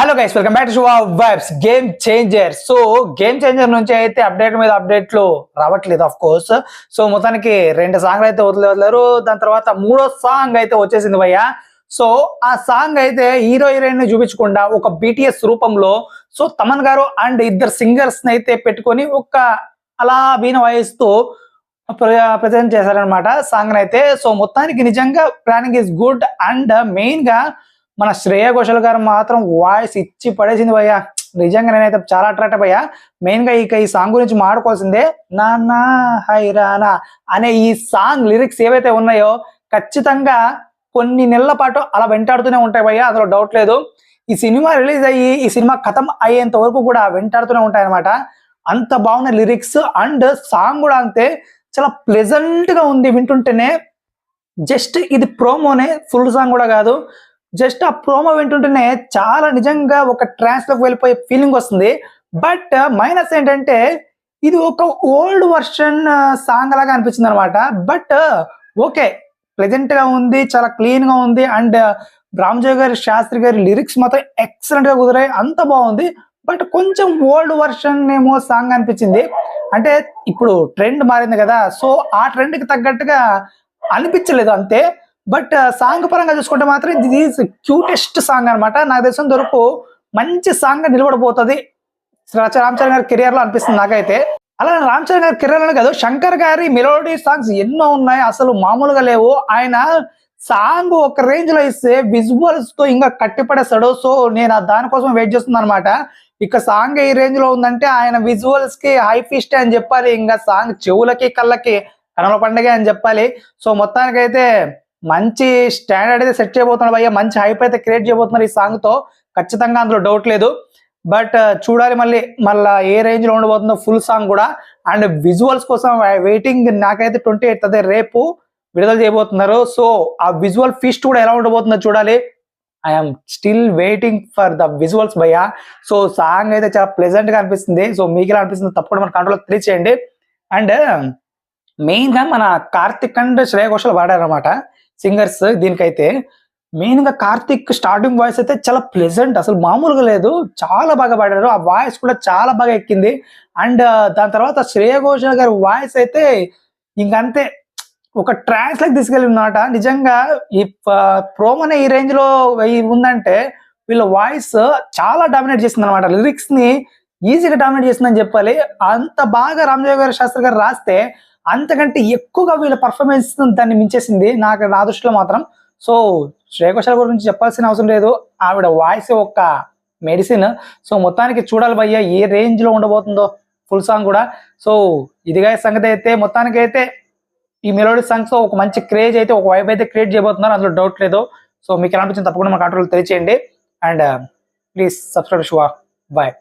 Hello guys, welcome back to Shubha vibes game changer. So game changer నుంచి అయితే update మీద అప్డేట్లు రావట్లేదు ఆఫ్ కోర్స్. సో మొత్తానికి 2 సాంగ్లు అయితే వదిలేరు. దాని తర్వాత 3వ సాంగ్ అయితే వచ్చేసింది భయ్య. సో ఆ సాంగ్ అయితే హీరో హీరోయిన్ ని చూపించకుండా ఒక బీటీఎస్ రూపంలో సో తమన్ గారు అండ్ 2 సింగర్స్ ని అయితే పెట్టుకొని ఒక అలా వీణ వాయిస్తూ ప్రజెంట్ చేశారనమాట సాంగ్ అయితే. సో మొత్తానికి నిజంగా planning is good and main గా మన శ్రేయ ఘోషల్ గారు మాత్రం వాయిస్ ఇచ్చి పడేసింది భయ్య. నిజంగా నేనైతే చాలా అట్రాక్ట్ అయ్యా. మెయిన్ గా ఈ సాంగ్ గురించి మాడుకోవాల్సిందే. నానా హైరానా అనే ఈ సాంగ్ లిరిక్స్ ఏవైతే ఉన్నాయో ఖచ్చితంగా కొన్ని నెలల పాటు అలా వెంటాడుతూనే ఉంటాయి భయ్య, అందులో డౌట్ లేదు. ఈ సినిమా రిలీజ్ అయ్యి ఈ సినిమా ఖతం అయ్యేంత వరకు కూడా వెంటాడుతూనే ఉంటాయి అనమాట. అంత బాగున్న లిరిక్స్ అండ్ సాంగ్ కూడా అంతే చాలా ప్లెజెంట్ గా ఉంది వింటుంటేనే. జస్ట్ ఇది ప్రోమోనే, ఫుల్ సాంగ్ కూడా కాదు. జస్ట్ ఆ ప్రోమో వింటుంటేనే చాలా నిజంగా ఒక ట్రాన్స్ లోకి వెళ్ళిపోయే ఫీలింగ్ వస్తుంది. బట్ మైనస్ ఏంటంటే ఇది ఒక ఓల్డ్ వర్షన్ సాంగ్ లాగా అనిపించింది అనమాట. బట్ ఓకే, ప్లెజెంట్ గా ఉంది, చాలా క్లీన్ గా ఉంది అండ్ రామజోగి గారి శాస్త్రి గారి లిరిక్స్ మాత్రం ఎక్సలెంట్ గా కుదిరాయి, అంత బాగుంది. బట్ కొంచెం ఓల్డ్ వర్షన్ ఏమో సాంగ్ అనిపించింది. అంటే ఇప్పుడు ట్రెండ్ మారింది కదా, సో ఆ ట్రెండ్ కి తగ్గట్టుగా అనిపించలేదు అంతే. బట్ సాంగ్ పరంగా చూసుకుంటే మాత్రం ఇది క్యూటెస్ట్ సాంగ్ అనమాట. నాకు తెలిసిన వరకు మంచి సాంగ్ గా నిలబడబోతుంది రామ్ చరణ్ గారి కెరియర్ లో అనిపిస్తుంది నాకైతే. అలా రామ్ చరణ్ గారి కెరియర్ లోనే కాదు, శంకర్ గారి మెలోడీ సాంగ్స్ ఎన్నో ఉన్నాయి, అసలు మామూలుగా లేవు. ఆయన సాంగ్ ఒక రేంజ్ లో ఇస్తే విజువల్స్ తో ఇంకా కట్టిపడేస్తాడు. సో నేను దానికోసం వెయిట్ చేస్తున్నాను అనమాట. ఇక సాంగ్ ఏ రేంజ్ లో ఉందంటే ఆయన విజువల్స్ కి హై ఫిస్ట్ అని చెప్పాలి, ఇంకా సాంగ్ చెవులకి కళ్ళకి కనల పండుగ అని చెప్పాలి. సో మొత్తానికైతే మంచి స్టాండర్డ్ అయితే సెట్ చేయబోతున్నాడు భయ్య, మంచి హైప్ అయితే క్రియేట్ చేయబోతున్నారు ఈ సాంగ్ తో, ఖచ్చితంగా అందులో డౌట్ లేదు. బట్ చూడాలి మళ్ళీ ఏ రేంజ్ లో ఉండబోతుందో ఫుల్ సాంగ్ కూడా. అండ్ విజువల్స్ కోసం వెయిటింగ్. నాకైతే 28th అదే రేపు విడుదల చేయబోతున్నారు. సో ఆ విజువల్ ఫీస్ట్ కూడా ఎలా ఉండబోతుందో చూడాలి. I'm still waiting for the visuals భయ్య. సో సాంగ్ అయితే చాలా ప్లెజెంట్ గా అనిపిస్తుంది. సో మీకు ఎలా అనిపిస్తుంది తప్పకుండా మన కంట్రోల్ తెలియచేయండి. అండ్ మెయిన్ గా మన కార్తిక్ అండ్ శ్రేయ ఘోషల్ వాడారనమాట సింగర్స్ దీనికైతే. మెయిన్ గా కార్తిక్ స్టార్టింగ్ వాయిస్ అయితే చాలా ప్లెజెంట్, అసలు మామూలుగా లేదు, చాలా బాగా పాడారు. ఆ వాయిస్ కూడా చాలా బాగా ఎక్కింది. అండ్ దాని తర్వాత శ్రేయ ఘోషల్ గారి వాయిస్ అయితే ఇంకంతే ఒక ట్రాన్స్ లకి తీసుకెళ్ళిందన్నమాట. నిజంగా ఈ ప్రోమోనే ఈ రేంజ్ లో ఉందంటే వీళ్ళ వాయిస్ చాలా డామినేట్ చేసింది అనమాట. లిరిక్స్ ని ఈజీగా డామినేట్ చేసిందని చెప్పాలి. అంత బాగా రామజోగి గారి శాస్త్రి గారు రాస్తే అంతకంటే ఎక్కువగా వీళ్ళ పర్ఫార్మెన్స్ దాన్ని మించేసింది నా దృష్టిలో మాత్రం. సో శ్రేయ ఘోషల్ గురించి చెప్పాల్సిన అవసరం లేదు, ఆవిడ వాయిస్ ఒక మెడిసిన్. సో మొత్తానికి చూడాలి భయ్య ఏ రేంజ్ లో ఉండబోతుందో ఫుల్ సాంగ్ కూడా. సో ఇదిగా సంగతి అయితే మొత్తానికి అయితే ఈ మెలోడీ సాంగ్స్ ఒక మంచి క్రేజ్ అయితే ఒక వైబ్ అయితే క్రియేట్ చేయబోతున్నారు, అందులో డౌట్ లేదు. సో మీకు ఎలా అనిపించింది తప్పకుండా మా కంట్రోల్ తెలియచేయండి. అండ్ ప్లీజ్ సబ్స్క్రైబ్ శుభ. బాయ్.